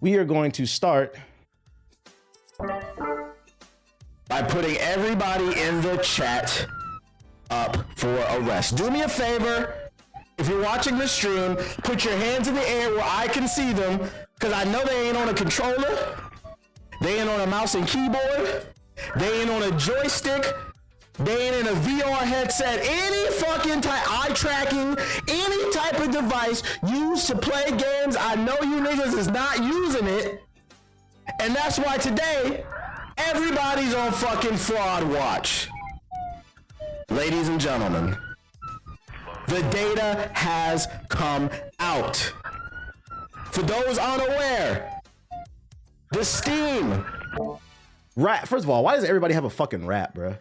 we are going to start by putting everybody in the chat up for arrest. Do me a favor. If you're watching the stream, put your hands in the air where I can see them, because I know they ain't on a controller, they ain't on a mouse and keyboard, they ain't on a joystick, they ain't in a VR headset, any fucking eye tracking, any type of device used to play games. I know you niggas is not using it, and that's why today, everybody's on fucking fraud watch. Ladies and gentlemen, the data has come out. For those unaware, the Steam rap. First of all, why does everybody have a fucking rap, bruh?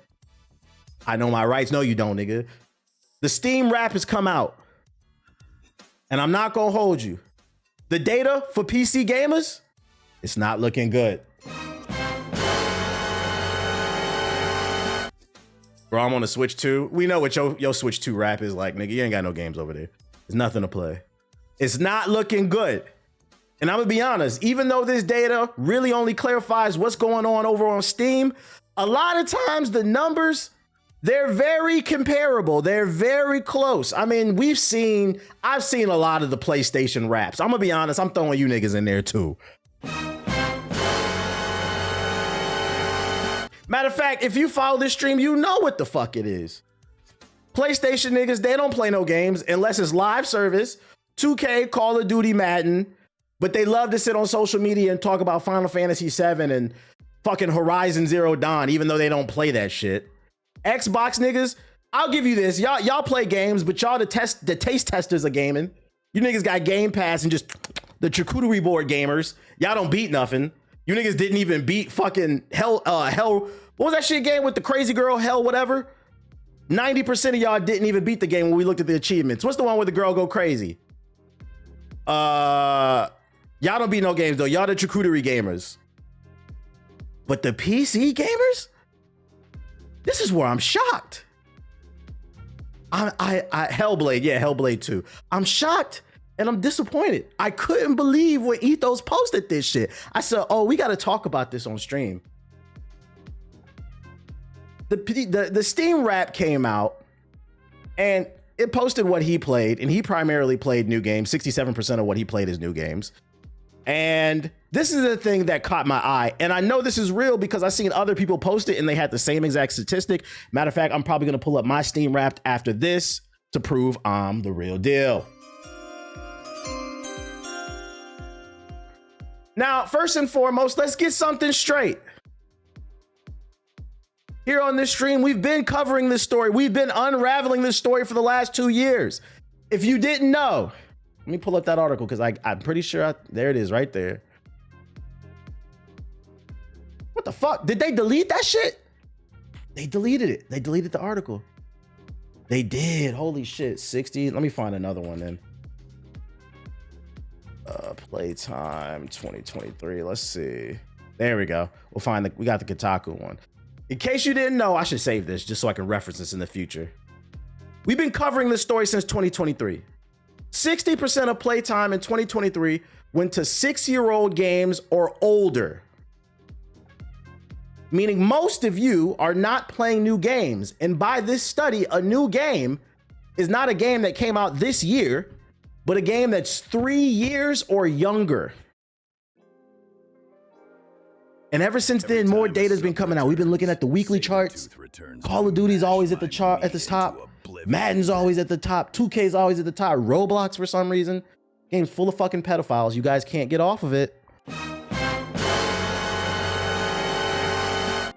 I know my rights. No, you don't, nigga. The Steam rap has come out. And I'm not gonna hold you. The data for PC gamers, it's not looking good. Bro, I'm on the Switch 2. We know what your Switch 2 rap is like, nigga. You ain't got no games over there. There's nothing to play. It's not looking good. And I'm gonna be honest, even though this data really only clarifies what's going on over on Steam, a lot of times the numbers, they're very comparable. They're very close. I mean, I've seen a lot of the PlayStation raps. I'm gonna be honest, I'm throwing you niggas in there too. Matter of fact, if you follow this stream, you know what the fuck it is. PlayStation niggas, they don't play no games unless it's live service, 2K, Call of Duty, Madden, but they love to sit on social media and talk about Final Fantasy VII and fucking Horizon Zero Dawn, even though they don't play that shit. Xbox niggas, I'll give you this. Y'all play games, but y'all the taste testers of gaming. You niggas got Game Pass and just the charcuterie board gamers. Y'all don't beat nothing. You niggas didn't even beat fucking Hell, what was that shit game with the crazy girl, Hell whatever? 90% of y'all didn't even beat the game when we looked at the achievements. What's the one where the girl go crazy? Y'all don't beat no games though. Y'all the charcuterie gamers. But the PC gamers? This is where I'm shocked. Hellblade, yeah, Hellblade 2. I'm shocked and I'm disappointed. I couldn't believe when Ethos posted this shit. I said, oh, we got to talk about this on stream. The Steam rap came out and it posted what he played, and he primarily played new games. 67% of what he played is new games. And this is the thing that caught my eye. And I know this is real because I've seen other people post it and they had the same exact statistic. Matter of fact, I'm probably going to pull up my Steam Wrapped after this to prove I'm the real deal. Now, first and foremost, let's get something straight. Here on this stream, we've been covering this story. We've been unraveling this story for the last 2 years. If you didn't know, let me pull up that article because I'm pretty sure there it is right there. What the fuck? Did they delete that shit? They deleted it. They deleted the article. They did. Holy shit. 60. Let me find another one then. Playtime 2023. Let's see. There we go. We got the Kotaku one. In case you didn't know, I should save this just so I can reference this in the future. We've been covering this story since 2023. 60% of playtime in 2023 went to 6-year-old games or older. Meaning most of you are not playing new games. And by this study, a new game is not a game that came out this year, but a game that's 3 years or younger. And ever since then, more data has been coming out. We've been looking at the weekly charts. Call of Duty's always at the top. Madden's always at the top. 2K's always at the top. Roblox, for some reason, game's full of fucking pedophiles. You guys can't get off of it.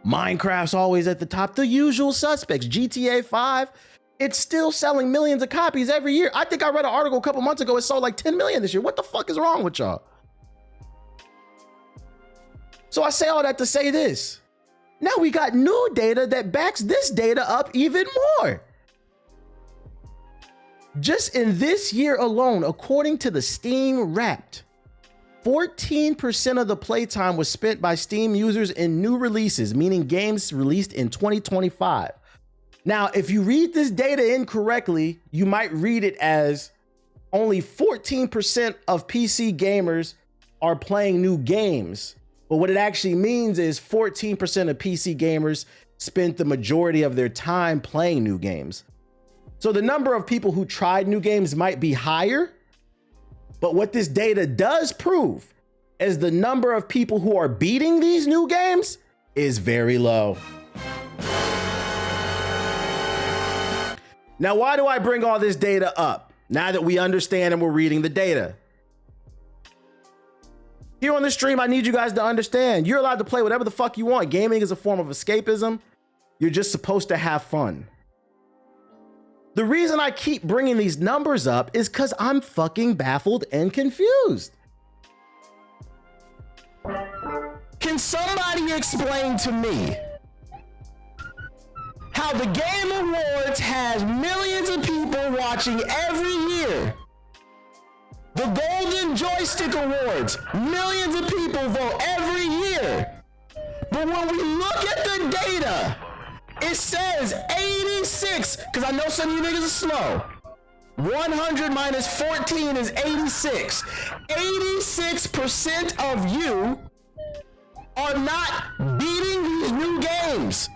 Minecraft's always at the top. The usual suspects. GTA 5, it's still selling millions of copies every year. I think I read an article a couple months ago. It sold like 10 million this year. What the fuck is wrong with y'all? So I say all that to say this. Now we got new data that backs this data up even more. Just in this year alone, according to the Steam Wrapped, 14% of the playtime was spent by Steam users in new releases, meaning games released in 2025. Now, if you read this data incorrectly, you might read it as only 14% of PC gamers are playing new games. But what it actually means is 14% of PC gamers spent the majority of their time playing new games. So the number of people who tried new games might be higher, but what this data does prove is the number of people who are beating these new games is very low. Now, why do I bring all this data up? Now that we understand and we're reading the data. Here on the stream, I need you guys to understand, you're allowed to play whatever the fuck you want. Gaming is a form of escapism. You're just supposed to have fun. The reason I keep bringing these numbers up is because I'm fucking baffled and confused. Can somebody explain to me how the Game Awards has millions of people watching every year? The Golden Joystick Awards, millions of people vote every year. But when we look at the data, it says 86, because I know some of you niggas are slow. 100 minus 14 is 86. 86% of you are not beating these new games.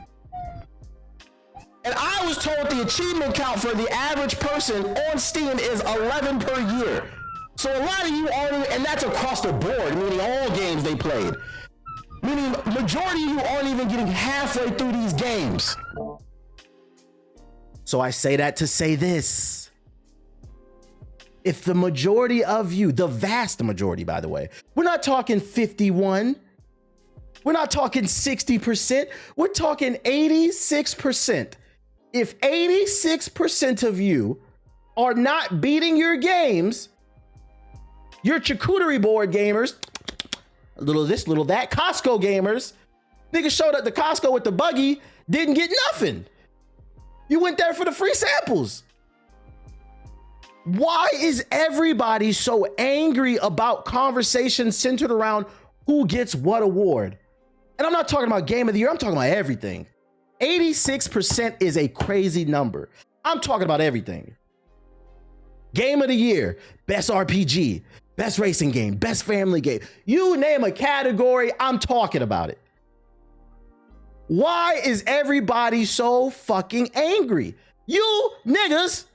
And I was told the achievement count for the average person on Steam is 11 per year. So a lot of you aren't, and that's across the board, meaning all games they played. Meaning majority of you aren't even getting halfway through these games. So I say that to say this. If the majority of you, the vast majority, by the way, we're not talking 51, we're not talking 60%, we're talking 86%. If 86% of you are not beating your games, your charcuterie board gamers, little this, little that, Costco gamers, niggas showed up to Costco with the buggy, didn't get nothing. You went there for the free samples. Why is everybody so angry about conversations centered around who gets what award? And I'm not talking about game of the year, I'm talking about everything. 86% is a crazy number. I'm talking about everything. Game of the year, best RPG, best racing game, best family game. You name a category, I'm talking about it. Why is everybody so fucking angry? You niggas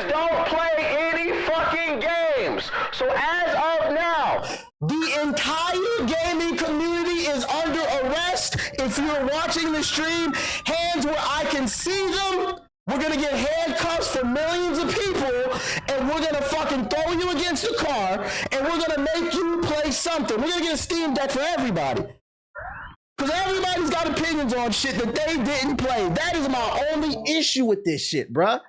don't play any fucking games. So as of now, the entire gaming community is under arrest. If you're watching the stream, hands where I can see them. We're gonna get handcuffs for millions of people, and we're gonna fucking throw you against the car, and we're gonna make you play something. We're gonna get a Steam Deck for everybody. Because everybody's got opinions on shit that they didn't play. That is my only issue with this shit, bruh.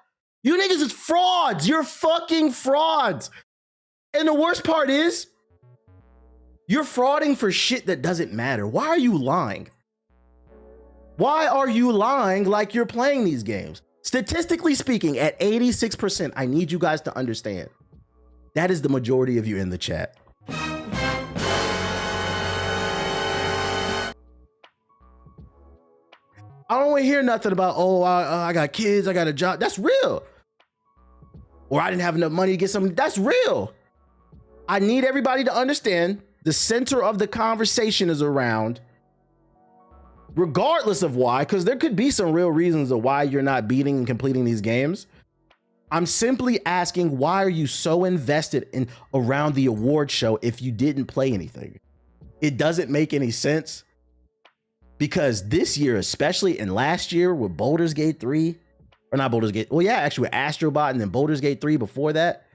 You niggas is frauds. You're fucking frauds. And the worst part is, you're frauding for shit that doesn't matter. Why are you lying? Why are you lying like you're playing these games? Statistically speaking, at 86%, I need you guys to understand, that is the majority of you in the chat. I don't want to hear nothing about, oh, I got kids, I got a job. That's real. Or I didn't have enough money to get something. That's real. I need everybody to understand the center of the conversation is around, regardless of why, because there could be some real reasons of why you're not beating and completing these games. I'm simply asking, why are you so invested in around the award show if you didn't play anything? It doesn't make any sense. Because this year, especially, and last year with Baldur's Gate 3, or not Baldur's Gate, well, yeah, actually with Astrobot and then Baldur's Gate 3 before that,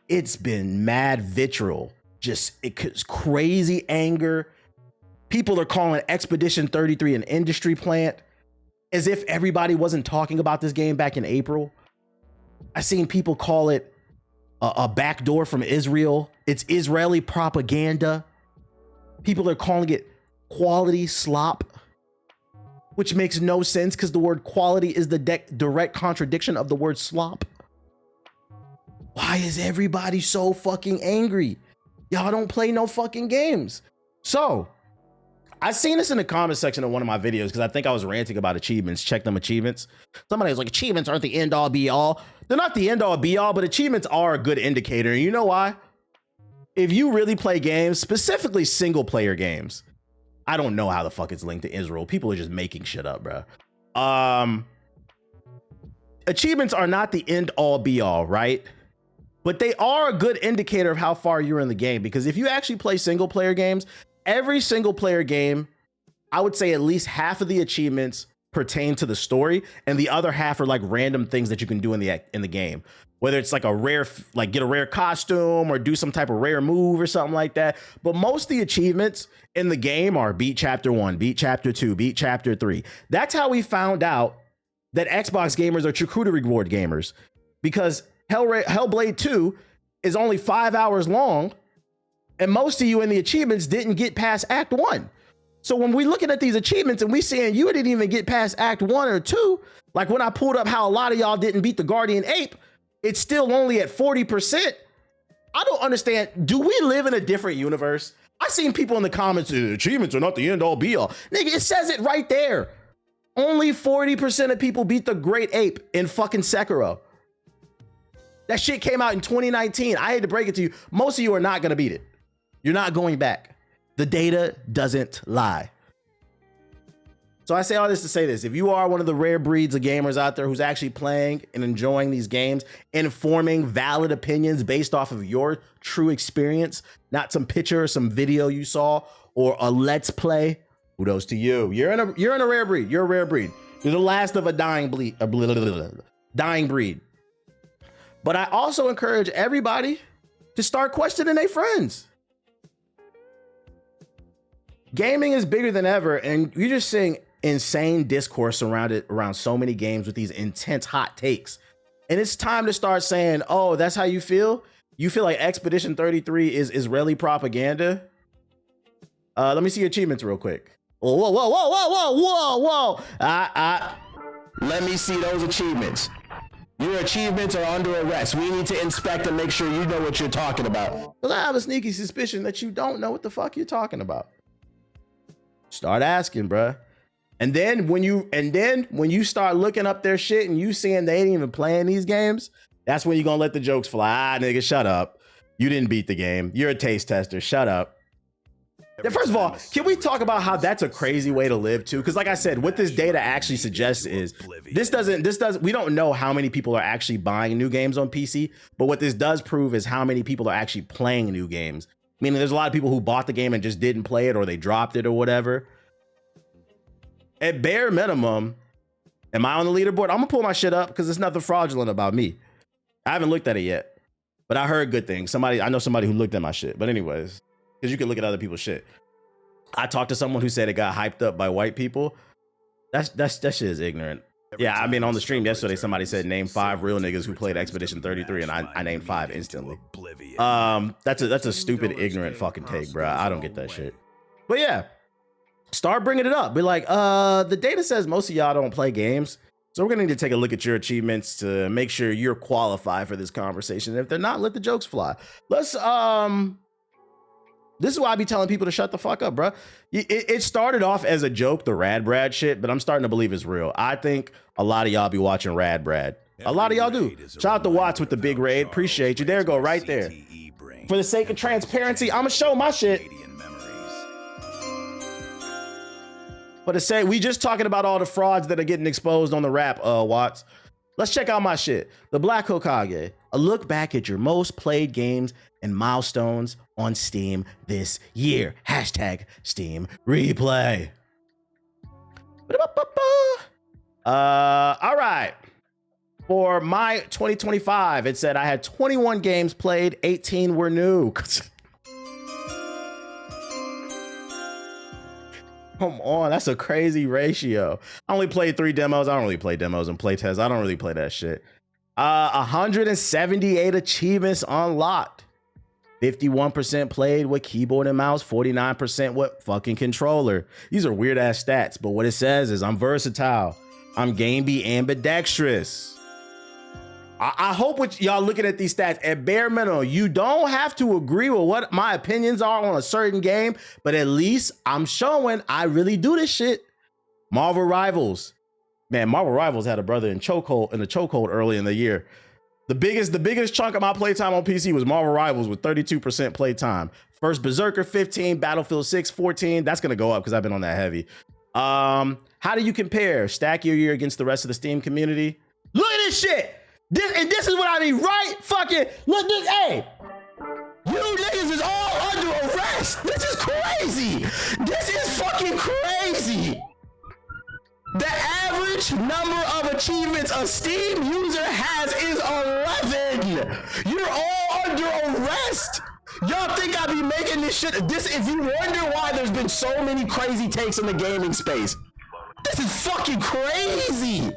it's been mad vitriol. Just it's crazy anger. People are calling Expedition 33 an industry plant, as if everybody wasn't talking about this game back in April. I've seen people call it a backdoor from Israel. It's Israeli propaganda. People are calling it quality slop, which makes no sense because the word quality is the direct contradiction of the word slop. Why is everybody so fucking angry? Y'all don't play no fucking games. So I seen this in the comment section of one of my videos because I think I was ranting about achievements. Check them achievements. Somebody was like, achievements aren't the end all be all. They're not the end all be all, but achievements are a good indicator. And you know why? If you really play games, specifically single player games, I don't know how the fuck it's linked to Israel. People are just making shit up, bro. Achievements are not the end all be all, right? But they are a good indicator of how far you're in the game, because if you actually play single player games, every single player game, I would say at least half of the achievements pertain to the story, and the other half are like random things that you can do in the game. Whether it's like a rare, like get a rare costume or do some type of rare move or something like that. But most of the achievements in the game are beat chapter 1, beat chapter 2, beat chapter 3. That's how we found out that Xbox gamers are charcuterie reward gamers, because Hellblade 2 is only 5 hours long, and most of you in the achievements didn't get past Act 1. So when we looking at these achievements and we saying you didn't even get past Act 1 or 2, like when I pulled up how a lot of y'all didn't beat the Guardian Ape, it's still only at 40%. I don't understand. Do we live in a different universe? I seen people in the comments, achievements are not the end all be all. Nigga, it says it right there. Only 40% of people beat the Great Ape in fucking Sekiro. That shit came out in 2019. I hate to break it to you. Most of you are not going to beat it. You're not going back. The data doesn't lie. So I say all this to say this. If you are one of the rare breeds of gamers out there who's actually playing and enjoying these games and forming valid opinions based off of your true experience, not some picture or some video you saw or a let's play, kudos to you. You're in a rare breed. You're a rare breed. You're the last of a dying breed. But I also encourage everybody to start questioning their friends. Gaming is bigger than ever, and you're just seeing insane discourse around so many games with these intense hot takes. And it's time to start saying, oh, that's how you feel? You feel like Expedition 33 is Israeli propaganda? Let me see your achievements real quick. Whoa, whoa, whoa, whoa, whoa, whoa, whoa. Let me see those achievements. Your achievements are under arrest. We need to inspect and make sure you know what you're talking about. Because I have a sneaky suspicion that you don't know what the fuck you're talking about. Start asking, bruh. And then when you start looking up their shit and you seeing they ain't even playing these games, that's when you're gonna let the jokes fly. Nigga, shut up. You didn't beat the game. You're a taste tester. Shut up. First of all, can we talk about how that's a crazy way to live too? Because like I said, what this data actually suggests is we don't know how many people are actually buying new games on PC, but what this does prove is how many people are actually playing new games. Meaning there's a lot of people who bought the game and just didn't play it, or they dropped it or whatever. At bare minimum, am I on the leaderboard? I'm gonna pull my shit up because there's nothing fraudulent about me. I haven't looked at it yet, but I heard good things. I know somebody who looked at my shit, but anyways, because you can look at other people's shit. I talked to someone who said it got hyped up by white people. That shit is ignorant. Yeah, I mean, on the stream yesterday, somebody said name 5 real niggas who played Expedition 33, and I named 5 instantly. That's a stupid, ignorant fucking take, bro. I don't get that shit. But yeah, start bringing it up. Be like, the data says most of y'all don't play games, so we're gonna need to take a look at your achievements to make sure you're qualified for this conversation. If they're not, let the jokes fly. This is why I be telling people to shut the fuck up, bro. It started off as a joke, the Rad Brad shit, but I'm starting to believe it's real. I think a lot of y'all be watching Rad Brad. A lot of y'all do. Shout out to Watts with the big raid. Appreciate you. There you go, right there. For the sake of transparency, I'm gonna show my shit. But to say, we just talking about all the frauds that are getting exposed on the rap, Watts. Let's check out my shit. The Black Hokage. A look back at your most played games and milestones on Steam this year. Hashtag Steam Replay. All right. For my 2025, it said I had 21 games played, 18 were new. Come on, that's a crazy ratio. I only played 3 demos. I don't really play demos and play tests. I don't really play that shit. 178 achievements unlocked. 51% played with keyboard and mouse, 49% with fucking controller. These are weird ass stats, but what it says is I'm versatile. I'm gamey ambidextrous. I hope what y'all looking at these stats, at bare minimum, you don't have to agree with what my opinions are on a certain game, but at least I'm showing I really do this shit. Marvel Rivals. Man, Marvel Rivals had a brother in the chokehold early in the year. The biggest chunk of my playtime on PC was Marvel Rivals with 32% playtime. First Berserker 15, Battlefield 6 14. That's gonna go up because I've been on that heavy. How do you compare? Stack your year against the rest of the Steam community. Look at this shit. This is what I mean, right? Fucking look this. Hey, you niggas is all under arrest. This is crazy. This is fucking crazy. The average number of achievements a Steam user has is 11. You're all under arrest. Y'all think I be making this shit? If you wonder why there's been so many crazy takes in the gaming space, this is fucking crazy.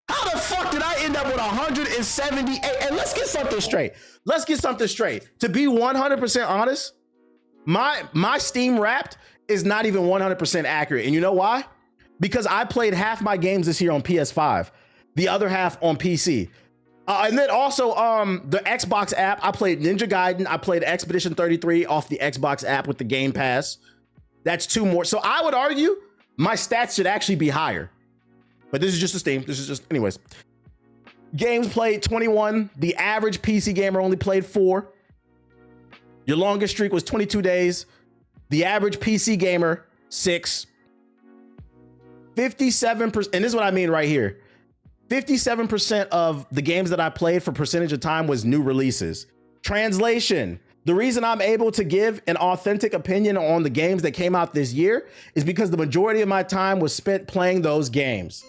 How the fuck did I end up with 178? And let's get something straight. To be 100% honest, my Steam Wrapped is not even 100% accurate. And you know why? Because I played half my games this year on PS5, the other half on PC. And then also the Xbox app, I played Ninja Gaiden, I played Expedition 33 off the Xbox app with the Game Pass. That's 2 more. So I would argue my stats should actually be higher. But this is just a Steam. Anyways. Games played 21. The average PC gamer only played 4. Your longest streak was 22 days. The average PC gamer, 6. 57%, and this is what I mean right here. 57% of the games that I played for percentage of time was new releases. Translation. The reason I'm able to give an authentic opinion on the games that came out this year is because the majority of my time was spent playing those games.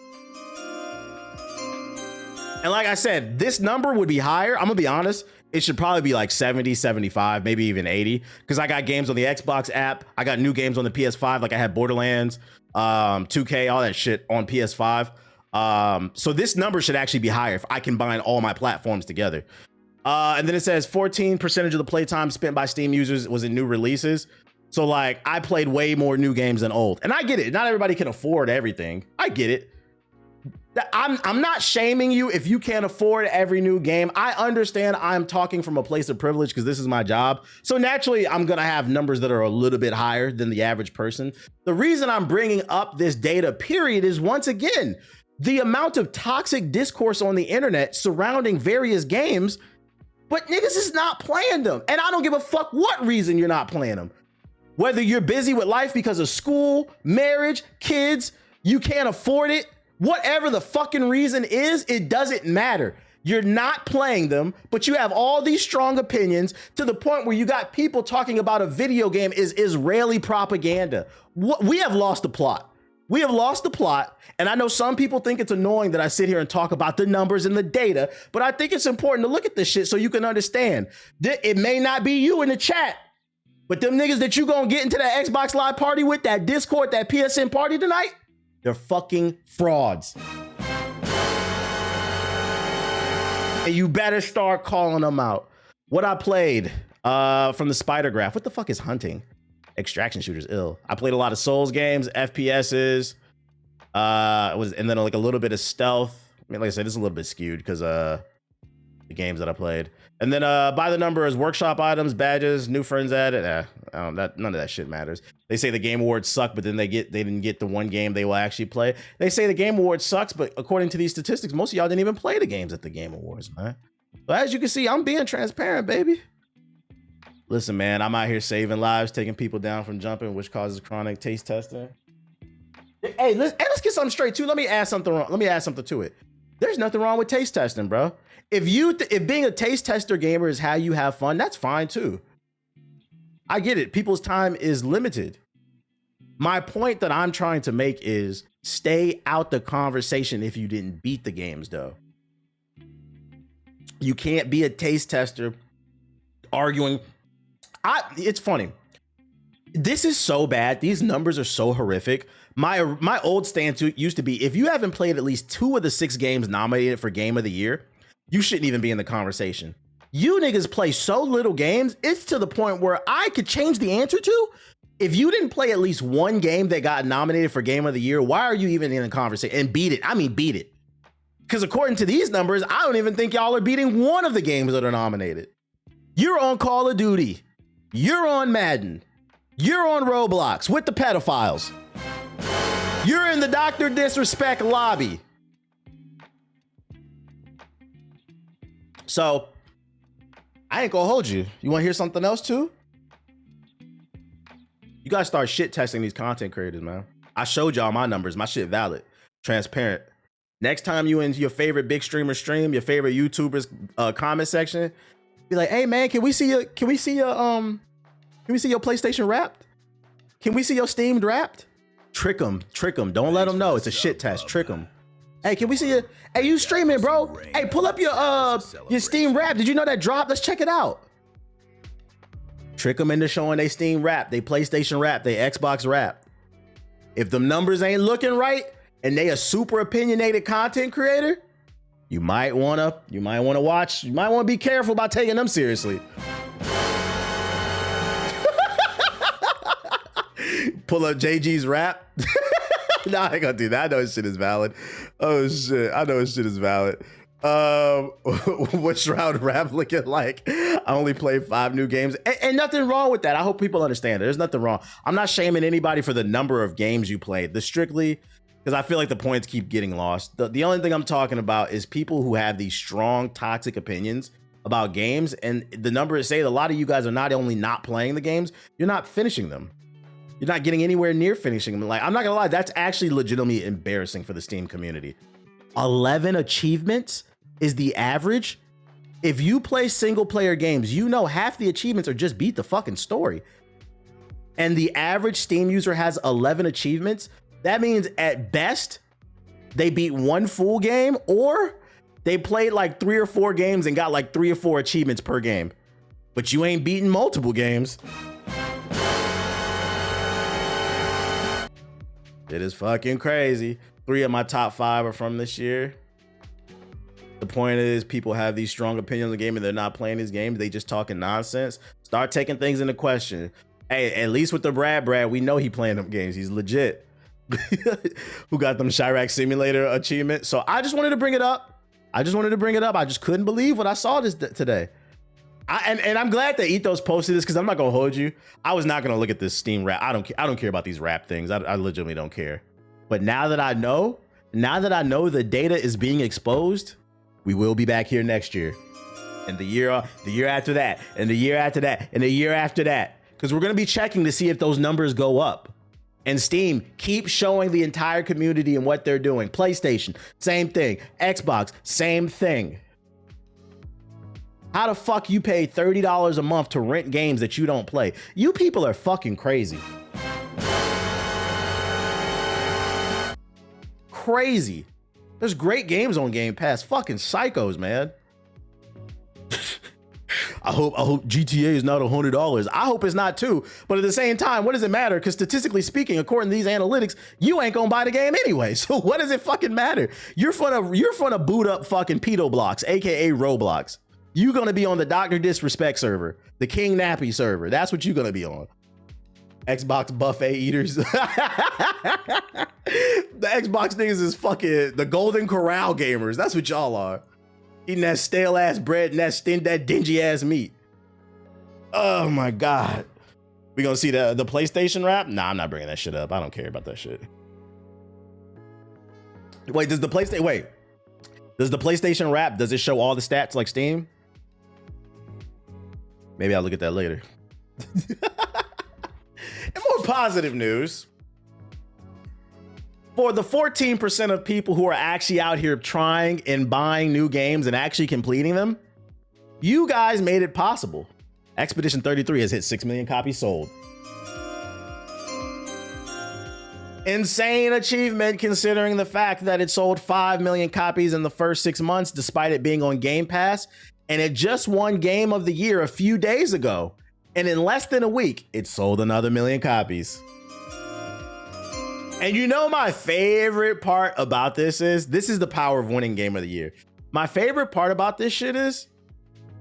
And like I said, this number would be higher. I'm gonna be honest. It should probably be like 70, 75, maybe even 80. Because I got games on the Xbox app. I got new games on the PS5. Like I had Borderlands, 2K, all that shit on PS5. So this number should actually be higher if I combine all my platforms together. And then it says 14% of the playtime spent by Steam users was in new releases. So like I played way more new games than old. And I get it. Not everybody can afford everything. I get it. I'm not shaming you if you can't afford every new game. I understand. I'm talking from a place of privilege because this is my job. So naturally, I'm going to have numbers that are a little bit higher than the average person. The reason I'm bringing up this data, period, is once again, the amount of toxic discourse on the internet surrounding various games, but niggas is not playing them. And I don't give a fuck what reason you're not playing them. Whether you're busy with life because of school, marriage, kids, you can't afford it. Whatever the fucking reason is, it doesn't matter. You're not playing them, but you have all these strong opinions to the point where you got people talking about a video game is Israeli propaganda. We have lost the plot. We have lost the plot. And I know some people think it's annoying that I sit here and talk about the numbers and the data, but I think it's important to look at this shit so you can understand. It may not be you in the chat, but them niggas that you gonna get into that Xbox Live party with, that Discord, that PSN party tonight, they're fucking frauds. And you better start calling them out. What I played from the Spider Graph. What the fuck is hunting? Extraction shooters, ill. I played a lot of Souls games, FPSs, and then like a little bit of stealth. I mean, like I said, this is a little bit skewed because the games that I played. And then by the numbers, workshop items, badges, new friends added. None of that shit matters. They say the Game Awards suck, but then they didn't get the one game they will actually play. They say the Game Awards sucks, but according to these statistics, most of y'all didn't even play the games at the Game Awards, man. But as you can see, I'm being transparent, baby. Listen, man, I'm out here saving lives, taking people down from jumping, which causes chronic taste testing. Hey, let's get something straight too. Let me add something to it. There's nothing wrong with taste testing, bro. If being a taste tester gamer is how you have fun, that's fine too. I get it. People's time is limited. My point that I'm trying to make is stay out the conversation if you didn't beat the games, though. You can't be a taste tester arguing. It's funny. This is so bad. These numbers are so horrific. My old stance used to be, if you haven't played at least 2 of the 6 games nominated for Game of the Year, you shouldn't even be in the conversation. You niggas play so little games, it's to the point where I could change the answer to. If you didn't play at least 1 game that got nominated for Game of the Year, why are you even in the conversation? And beat it. I mean, beat it. Because according to these numbers, I don't even think y'all are beating one of the games that are nominated. You're on Call of Duty. You're on Madden. You're on Roblox with the pedophiles. You're in the Dr. Disrespect lobby. So, I ain't gonna hold you. You wanna hear something else too? You gotta start shit testing these content creators, man. I showed y'all my numbers. My shit valid, transparent. Next time you in your favorite big streamer stream, your favorite YouTuber's comment section, be like, hey man, can we see your PlayStation Wrapped? Can we see your Steam Wrapped? Trick them. Don't let them know it's a shit test. Trick them. Hey, can we see your? Hey, you streaming, bro? Hey, pull up your Steam Wrapped. Did you know that dropped? Let's check it out. Trick them into showing they Steam Wrapped, they PlayStation Wrapped, they Xbox Wrapped. If the numbers ain't looking right and they a super opinionated content creator, you might wanna watch. You might wanna be careful about taking them seriously. Pull up JG's rap. No, I ain't gonna do that. I know his shit is valid. Oh shit, I know his shit is valid. What Shroud rap looking like? I only played 5 new games, and nothing wrong with that. I hope people understand. There's nothing wrong. I'm not shaming anybody for the number of games you played. The strictly because I feel like the points keep getting lost. The only thing I'm talking about is people who have these strong, toxic opinions about games, and the numbers say a lot of you guys are not only not playing the games, you're not finishing them. You're not getting anywhere near finishing them. Like, I'm not gonna lie, that's actually legitimately embarrassing for the Steam community. 11 achievements is the average. If you play single player games, you know half the achievements are just beat the fucking story. And the average Steam user has 11 achievements. That means at best, they beat 1 full game, or they played like 3 or 4 games and got like 3 or 4 achievements per game. But you ain't beating multiple games. It is fucking crazy. 3 of my top 5 are from this year. The point is, people have these strong opinions on the game and they're not playing these games. They just talking nonsense. Start taking things into question. Hey, at least with the Brad, we know he playing them games. He's legit. Who got them Chirac Simulator achievement. So I just wanted to bring it up. I just couldn't believe when I saw this today. And I'm glad that Ethos posted this, because I'm not gonna hold you. I was not gonna look at this Steam rap. I don't care about these rap things. I legitimately don't care. But now that I know the data is being exposed, we will be back here next year, and the year after that, and the year after that, and the year after that, because we're gonna be checking to see if those numbers go up. And Steam keeps showing the entire community and what they're doing. PlayStation, same thing. Xbox, same thing. How the fuck you pay $30 a month to rent games that you don't play? You people are fucking crazy. Crazy. There's great games on Game Pass. Fucking psychos, man. I hope GTA is not $100. I hope it's not too. But at the same time, what does it matter? Because statistically speaking, according to these analytics, you ain't gonna buy the game anyway. So what does it fucking matter? You're gonna boot up fucking pedo blocks, aka Roblox. You're gonna be on the Dr. Disrespect server, the King Nappy server. That's what you're gonna be on. Xbox buffet eaters. The Xbox niggas is fucking the Golden Corral gamers. That's what y'all are. Eating that stale ass bread and that dingy ass meat. Oh my God. We gonna see the PlayStation rap? Nah, I'm not bringing that shit up. I don't care about that shit. Wait, does the PlayStation rap, does it show all the stats like Steam? Maybe I'll look at that later. And more positive news. For the 14% of people who are actually out here trying and buying new games and actually completing them, you guys made it possible. Expedition 33 has hit 6 million copies sold. Insane achievement considering the fact that it sold 5 million copies in the first 6 months, despite it being on Game Pass. And it just won Game of the Year a few days ago. And in less than a week, it sold another 1 million copies. And you know my favorite part about this is the power of winning Game of the Year. My favorite part about this shit is,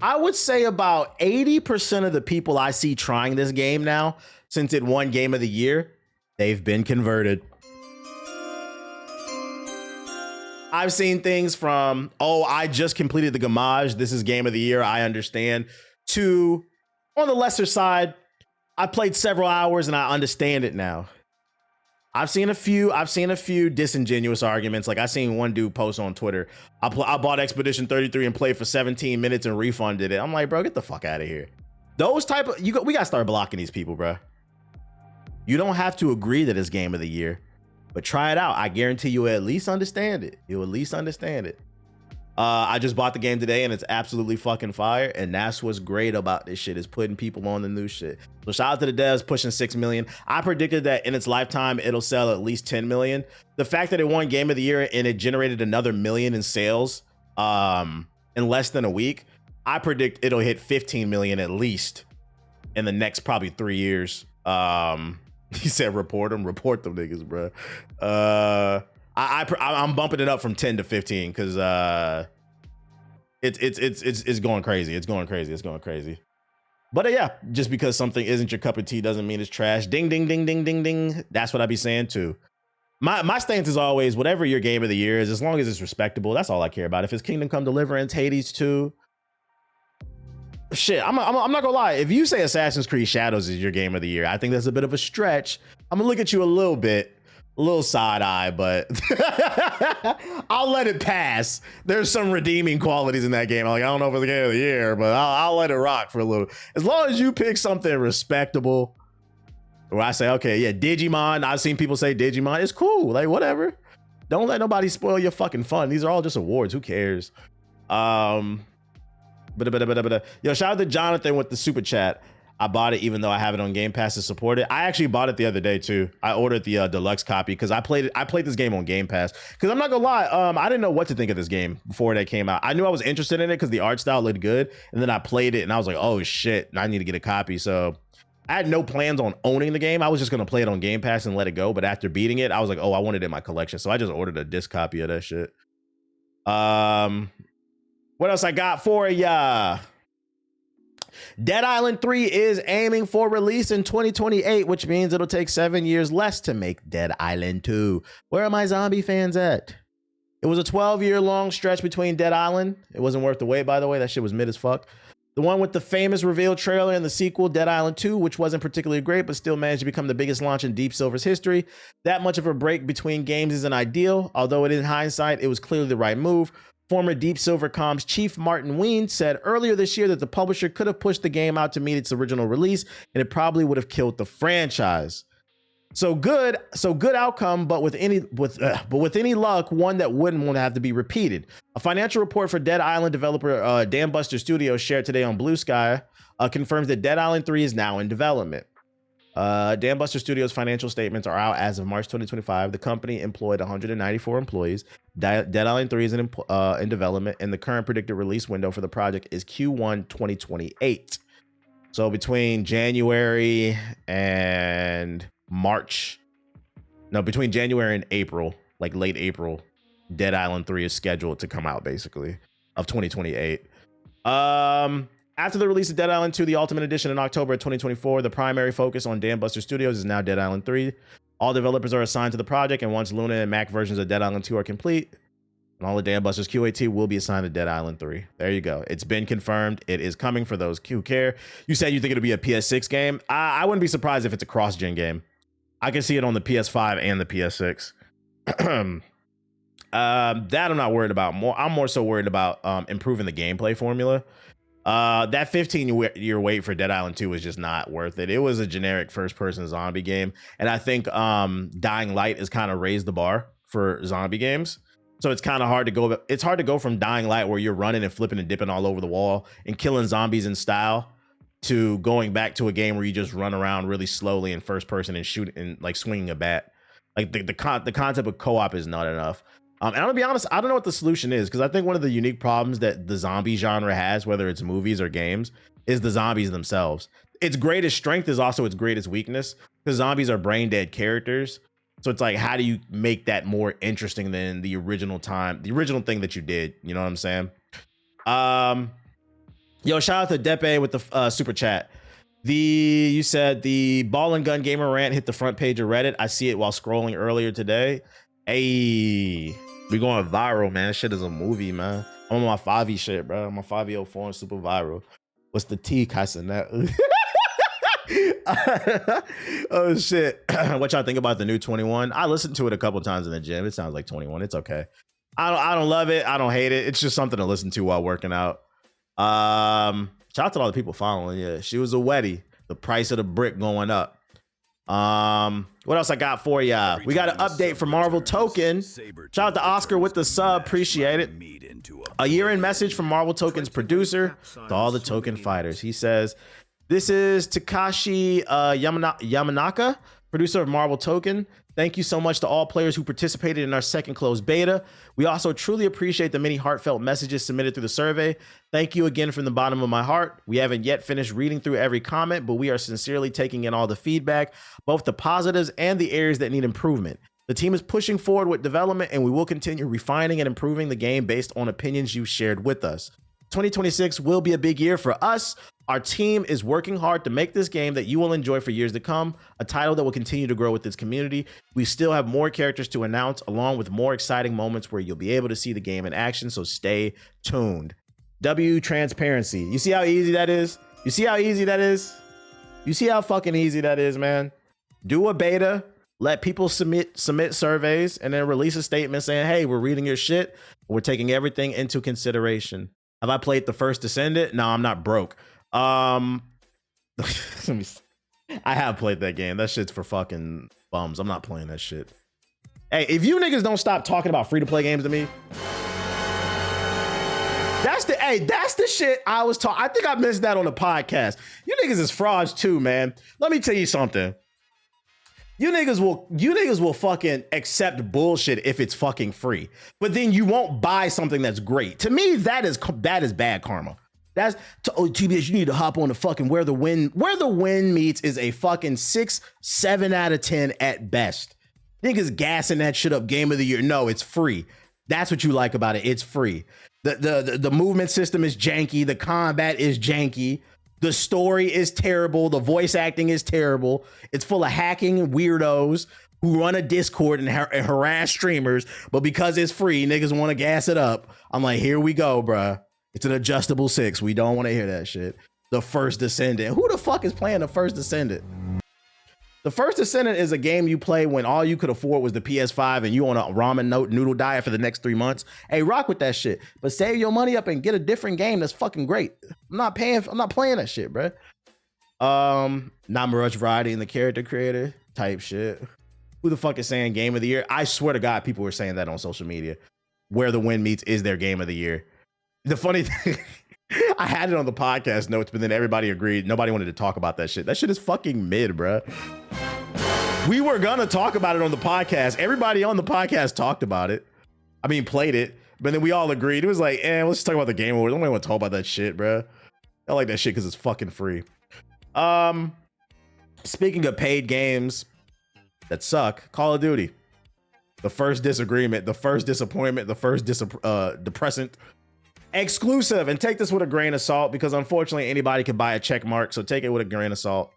I would say about 80% of the people I see trying this game now, since it won Game of the Year, they've been converted. I've seen things from, oh, I just completed the Gamage, this is game of the year, I understand, to, on the lesser side, I played several hours and I understand it now. I've seen a few disingenuous arguments. Like I seen one dude post on Twitter, I bought Expedition 33 and played for 17 minutes and refunded it. I'm like, bro, get the fuck out of here. Those type of, we gotta start blocking these people, bro. You don't have to agree that it's game of the year, but try it out. I guarantee you'll at least understand it. You'll at least understand it. I just bought the game today and it's absolutely fucking fire. And that's what's great about this shit, is putting people on the new shit. So shout out to the devs pushing 6 million. I predicted that in its lifetime, it'll sell at least 10 million. The fact that it won game of the year and it generated another million in sales in less than a week, I predict it'll hit 15 million at least in the next probably 3 years. He said, report them niggas, bro. I'm bumping it up from 10 to 15 because it's going crazy. It's going crazy. But yeah, just because something isn't your cup of tea doesn't mean it's trash. Ding, ding, ding, ding, ding, ding. That's what I be saying too. My stance is always, whatever your game of the year is, as long as it's respectable, that's all I care about. If it's Kingdom Come Deliverance, Hades 2, shit, I'm not gonna lie. If you say Assassin's Creed Shadows is your game of the year, I think that's a bit of a stretch. I'm gonna look at you a little side eye, but I'll let it pass. There's some redeeming qualities in that game. Like, I don't know if it's the game of the year, but I'll let it rock for a little. As long as you pick something respectable, where I say, okay, yeah, Digimon. I've seen people say Digimon. It's cool. Like, whatever. Don't let nobody spoil your fucking fun. These are all just awards. Who cares? Yo, shout out to Jonathan with the super chat. I bought it even though I have it on Game Pass to support it. I actually bought it the other day too. I ordered the deluxe copy because I played this game on Game Pass. Because I'm not gonna lie, I didn't know what to think of this game before that came out. I knew I was interested in it because the art style looked good, and then I played it and I was like, oh shit, I need to get a copy. So I had no plans on owning the game. I was just gonna play it on Game Pass and let it go. But after beating it, I was like, oh, I want it in my collection. So I just ordered a disc copy of that shit. What else I got for ya? Dead Island 3 is aiming for release in 2028, which means it'll take 7 years less to make Dead Island 2. Where are my zombie fans at? It was a 12-year long stretch between Dead Island. It wasn't worth the wait, by the way. That shit was mid as fuck. The one with the famous reveal trailer and the sequel, Dead Island 2, which wasn't particularly great, but still managed to become the biggest launch in Deep Silver's history. That much of a break between games isn't ideal, although in hindsight, it was clearly the right move. Former Deep Silver Comms chief Martin Ween said earlier this year that the publisher could have pushed the game out to meet its original release, and it probably would have killed the franchise. So good outcome, but with any luck, one that wouldn't want to have to be repeated. A financial report for Dead Island developer Dambuster Studios shared today on Blue Sky confirms that Dead Island 3 is now in development. Dambuster Studios' financial statements are out as of March 2025. The company employed 194 employees. Dead Island 3 is in development, and the current predicted release window for the project is Q1 2028. So between January and between January and April, like late April, Dead Island 3 is scheduled to come out, basically, of 2028. After the release of Dead Island 2, the Ultimate Edition in October of 2024, the primary focus on Dambuster Studios is now Dead Island 3. All developers are assigned to the project, and once Luna and Mac versions of Dead Island 2 are complete, and all the Dambusters QAT will be assigned to Dead Island 3. There you go. It's been confirmed. It is coming for those who care. You said you think it'll be a PS6 game. I wouldn't be surprised if it's a cross-gen game. I can see it on the PS5 and the PS6. That I'm not worried about. I'm more so worried about improving the gameplay formula. That 15-year wait for Dead Island 2 was just not worth it. It was a generic first-person zombie game, and I think Dying Light has kind of raised the bar for zombie games. So it's kind of hard to go. It's hard to go from Dying Light, where you're running and flipping and dipping all over the wall and killing zombies in style, to going back to a game where you just run around really slowly in first person and shoot and like swinging a bat. Like the concept of co-op is not enough. And I'm gonna be honest, I don't know what the solution is, because I think one of the unique problems that the zombie genre has, whether it's movies or games, is the zombies themselves. Its greatest strength is also its greatest weakness, because zombies are brain dead characters. So it's like, how do you make that more interesting than the original thing that you did? You know what I'm saying? Yo, shout out to Depe with the super chat. You said the ball and gun gamer rant hit the front page of Reddit. I see it while scrolling earlier today. Hey, We going viral, man. Shit is a movie, man. I'm on my 5e shit, bro. My 5e04 and super viral. What's the T cussing that? Oh shit. What y'all think about the new 21? I listened to it a couple times in the gym. It sounds like 21. It's okay. I don't love it. I don't hate it. It's just something to listen to while working out. Shout out to all the people following. Yeah, she was a wetty. The price of the brick going up. What else I got for y'all? We got an update from Marvel Token. Shout out to Oscar with the sub. Appreciate it. A year-end message from Marvel Token's producer to all the Token fighters. He says, this is Takashi Yamanaka, producer of Marvel Token. Thank you so much to all players who participated in our second closed beta. We also truly appreciate the many heartfelt messages submitted through the survey. Thank you again from the bottom of my heart. We haven't yet finished reading through every comment, but we are sincerely taking in all the feedback, both the positives and the areas that need improvement. The team is pushing forward with development, and we will continue refining and improving the game based on opinions you've shared with us. 2026 will be a big year for us. Our team is working hard to make this game that you will enjoy for years to come, a title that will continue to grow with its community. We still have more characters to announce, along with more exciting moments where you'll be able to see the game in action, so stay tuned. W transparency. You see how easy that is? You see how easy that is? You see how fucking easy that is, man? Do a beta, let people submit surveys, and then release a statement saying, hey, we're reading your shit. We're taking everything into consideration. Have I played the first Descendant? No, I'm not broke. I have played that game. That shit's for fucking bums. I'm not playing that shit. Hey, if you niggas don't stop talking about free-to-play games to me, that's the shit I was talking. I think I missed that on the podcast. You niggas is frauds too, man. Let me tell you something. You niggas will fucking accept bullshit if it's fucking free, but then you won't buy something that's great. To me, that is bad karma. That's TBS. You need to hop on the fucking where the wind meets is a fucking 6, 7 out of 10 at best. Niggas gassing that shit up game of the year. No, it's free. That's what you like about it. It's free. The movement system is janky. The combat is janky. The story is terrible. The voice acting is terrible. It's full of hacking weirdos who run a Discord and harass streamers. But because it's free, niggas want to gas it up. I'm like, here we go, bruh. It's an adjustable 6. We don't want to hear that shit. The First Descendant. Who the fuck is playing The First Descendant? The First Descendant is a game you play when all you could afford was the PS5 and you on a ramen noodle diet for the next 3 months. Hey, rock with that shit. But save your money up and get a different game that's fucking great. I'm not playing that shit, bro. Not much variety in the character creator type shit. Who the fuck is saying game of the year? I swear to God, people were saying that on social media. Where the Wind Meets is their game of the year. The funny thing, I had it on the podcast notes, but then everybody agreed. Nobody wanted to talk about that shit. That shit is fucking mid, bro. We were gonna talk about it on the podcast. Everybody on the podcast talked about it. I mean, played it, but then we all agreed. It was like, let's talk about the Game Awards. I don't want to talk about that shit, bro. I like that shit because it's fucking free. Speaking of paid games that suck, Call of Duty. The first disagreement, the first disappointment, the first depressant. Exclusive, and take this with a grain of salt because unfortunately anybody can buy a check mark, so take it with a grain of salt.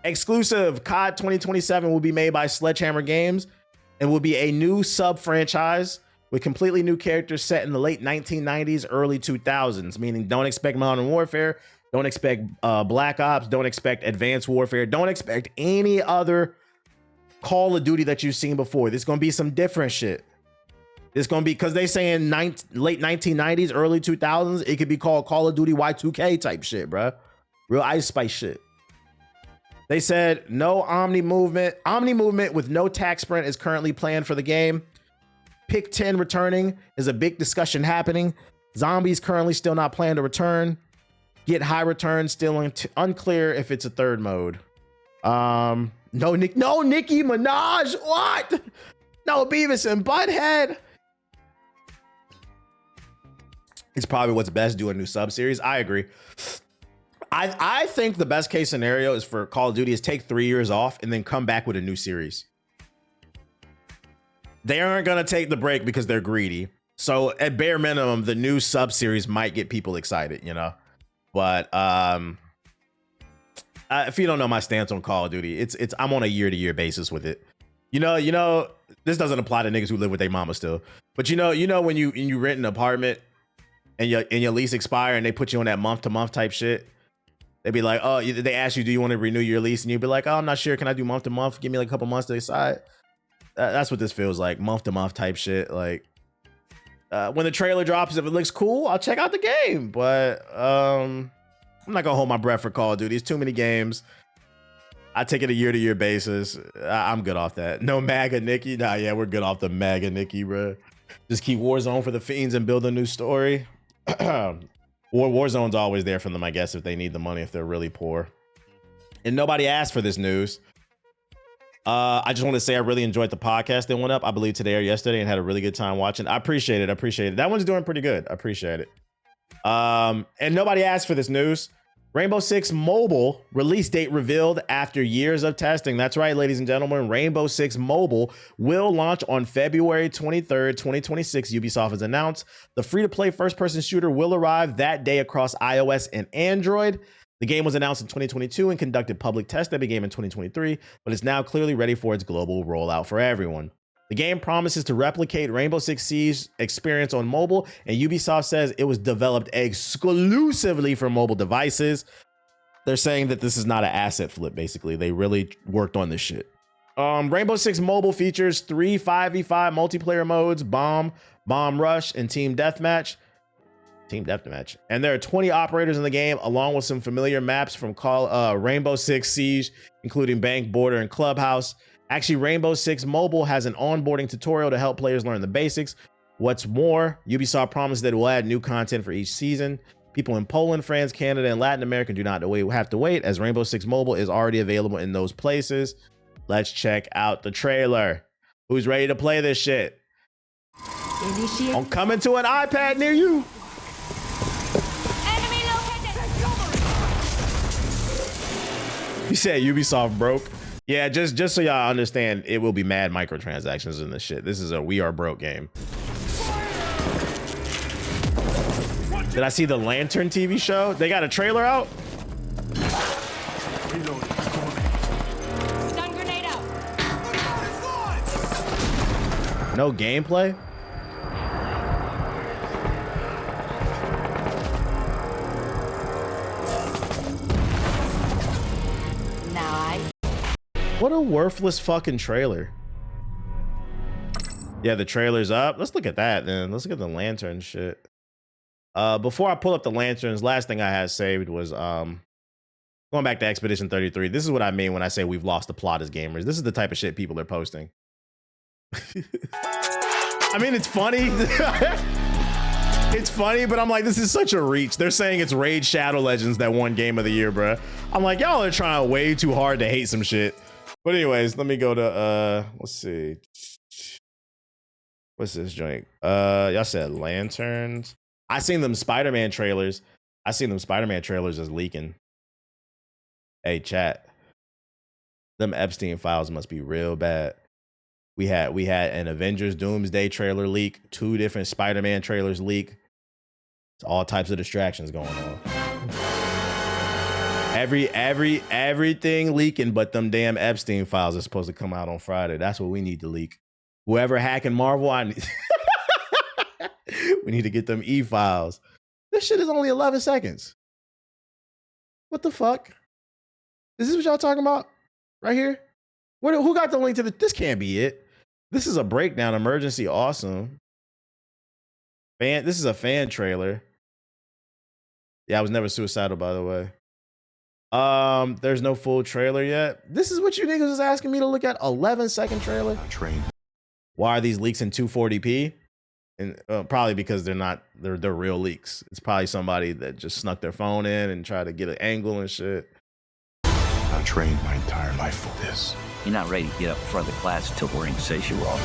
Exclusive, COD 2027 will be made by Sledgehammer Games and will be a new sub franchise with completely new characters set in the late 1990s, early 2000s, meaning don't expect Modern Warfare, don't expect Black Ops, don't expect Advanced Warfare, don't expect any other Call of Duty that you've seen before. There's gonna be some different shit. It's gonna be, because they saying late 1990s, early 2000s. It could be called Call of Duty Y2K type shit, bro. Real Ice Spice shit. They said no Omni movement. Omni movement with no tac sprint is currently planned for the game. Pick 10 returning is a big discussion happening. Zombies currently still not planned to return. Get high return still unclear if it's a third mode. No Nicki Minaj. What? No Beavis and Butthead. It's probably what's best, do a new sub series. I agree. I think the best case scenario is for Call of Duty is take 3 years off and then come back with a new series. They aren't gonna take the break because they're greedy. So at bare minimum, the new sub series might get people excited, you know. But if you don't know my stance on Call of Duty, I'm on a year-to-year basis with it. You know, this doesn't apply to niggas who live with their mama still. But you know when you rent an apartment and your lease expire and they put you on that month to month type shit. They'd be like, oh, they ask you, do you want to renew your lease? And you'd be like, oh, I'm not sure. Can I do month to month? Give me like a couple months to decide. That's what this feels like, month to month type shit. Like when the trailer drops, if it looks cool, I'll check out the game. But I'm not gonna hold my breath for Call of Duty. It's too many games. I take it a year-to-year basis. I'm good off that. No MAGA Nikki. Nah, yeah, we're good off the MAGA Nikki, bro. Just keep Warzone for the fiends and build a new story. Warzone's always there for them, I guess, if they need the money, if they're really poor. And nobody asked for this news. I just want to say I really enjoyed the podcast that went up, I believe today or yesterday, and had a really good time watching. I appreciate it. That one's doing pretty good. I appreciate it. And nobody asked for this news. Rainbow Six Mobile release date revealed after years of testing. That's right, ladies and gentlemen. Rainbow Six Mobile will launch on February 23rd, 2026. Ubisoft has announced the free-to-play first-person shooter will arrive that day across iOS and Android. The game was announced in 2022 and conducted public tests that began in 2023, but is now clearly ready for its global rollout for everyone. The game promises to replicate Rainbow Six Siege experience on mobile, and Ubisoft says it was developed exclusively for mobile devices. They're saying that this is not an asset flip, basically. They really worked on this shit. Rainbow Six Mobile features 3 5v5 multiplayer modes, Bomb Rush, and Team Deathmatch. And there are 20 operators in the game, along with some familiar maps from Rainbow Six Siege, including Bank, Border, and Clubhouse. Actually, Rainbow Six Mobile has an onboarding tutorial to help players learn the basics. What's more, Ubisoft promised that it will add new content for each season. People in Poland, France, Canada, and Latin America do not have to wait, as Rainbow Six Mobile is already available in those places. Let's check out the trailer. Who's ready to play this shit? I'm coming to an iPad near you. Enemy located. You said Ubisoft broke. Yeah, just so y'all understand, it will be mad microtransactions in this shit. This is a we are broke game. Did I see the Lantern TV show? They got a trailer out? Stun grenade out. No gameplay? What a worthless fucking trailer. Yeah, the trailer's up. Let's look at that then. Let's look at the lantern shit. Before I pull up the lanterns, last thing I had saved was going back to Expedition 33. This is what I mean when I say we've lost the plot as gamers. This is the type of shit people are posting. I mean, it's funny. It's funny, but I'm like, this is such a reach. They're saying it's Raid Shadow Legends that won Game of the Year, bruh. I'm like, y'all are trying way too hard to hate some shit. But anyways, let me go to let's see. What's this joint? Y'all said lanterns. I seen them Spider-Man trailers. I seen them Spider-Man trailers as leaking. Hey, chat. Them Epstein files must be real bad. We had an Avengers Doomsday trailer leak, 2 different Spider-Man trailers leak. It's all types of distractions going on. Everything leaking but them damn Epstein files are supposed to come out on Friday. That's what we need to leak. Whoever hacking Marvel, we need to get them e-files. This shit is only 11 seconds. What the fuck? Is this what y'all talking about? Right here? Who got the link to this can't be it. This is a breakdown. Emergency awesome. This is a fan trailer. Yeah, I was never suicidal, by the way. There's no full trailer yet. This is what you niggas is asking me to look at. 11-second trailer. Why are these leaks in 240p? And probably because they're real leaks. It's probably somebody that just snuck their phone in and tried to get an angle and shit. I trained my entire life for this. You're not ready to get up in front of the class until wearing says you're wrong.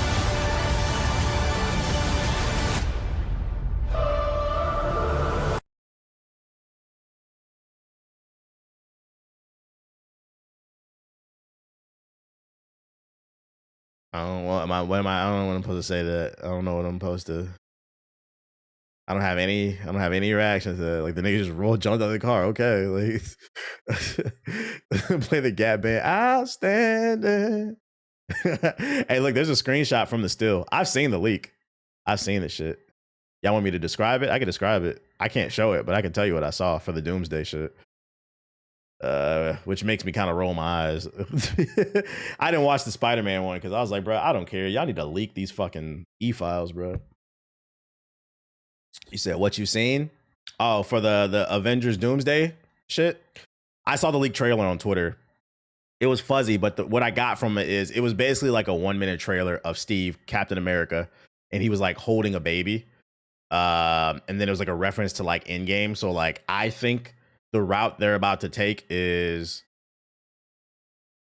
I don't know what I'm supposed to say to that. I don't know what I'm supposed to. I don't have any reaction to that. Like the nigga just jumped out of the car. Okay, like play the Gap Band. Outstanding. Hey, look, there's a screenshot from the still. I've seen the leak. I've seen this shit. Y'all want me to describe it? I can describe it. I can't show it, but I can tell you what I saw for the Doomsday shit. Which makes me kind of roll my eyes. I didn't watch the Spider-Man one because I was like, bro, I don't care. Y'all need to leak these fucking e-files, bro. You said what you seen? Oh, for the Avengers Doomsday shit? I saw the leaked trailer on Twitter. It was fuzzy, but what I got from it is it was basically like a 1-minute trailer of Steve, Captain America, and he was like holding a baby. And then it was like a reference to like Endgame. So like I think the route they're about to take is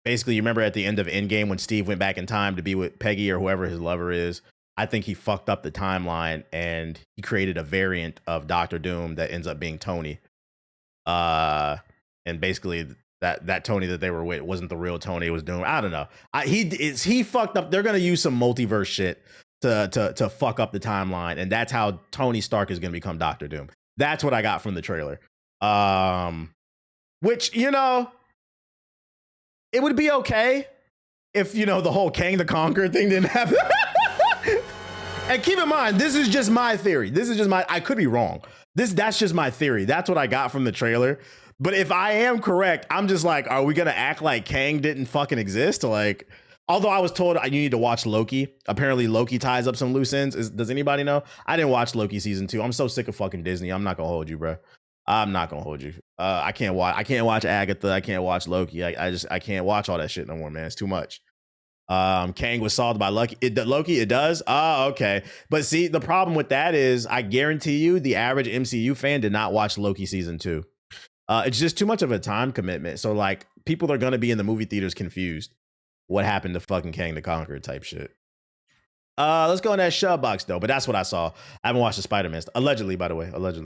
basically, you remember at the end of Endgame when Steve went back in time to be with Peggy or whoever his lover is. I think he fucked up the timeline and he created a variant of Doctor Doom that ends up being Tony. And basically that Tony that they were with wasn't the real Tony, it was Doom. I don't know. He fucked up. They're gonna use some multiverse shit to fuck up the timeline, and that's how Tony Stark is gonna become Doctor Doom. That's what I got from the trailer. Which, you know, it would be okay if, you know, the whole Kang the Conqueror thing didn't happen. And keep in mind, this is just my theory. I could be wrong. That's just my theory. That's what I got from the trailer. But if I am correct, I'm just like, are we gonna act like Kang didn't fucking exist? Like, although I was told you need to watch Loki. Apparently Loki ties up some loose ends. Does anybody know? I didn't watch Loki season 2. I'm so sick of fucking Disney. I'm not gonna hold you, bro. I'm not gonna hold you. I can't watch Agatha. I can't watch Loki. I can't watch all that shit no more, man. It's too much. Kang was solved by Loki. It does. Oh, okay. But see, the problem with that is I guarantee you the average MCU fan did not watch Loki season 2. It's just too much of a time commitment. So like people are gonna be in the movie theaters confused. What happened to fucking Kang the Conqueror type shit. Let's go in that shove box though. But that's what I saw. I haven't watched the Spider-Man. Allegedly, by the way. Allegedly.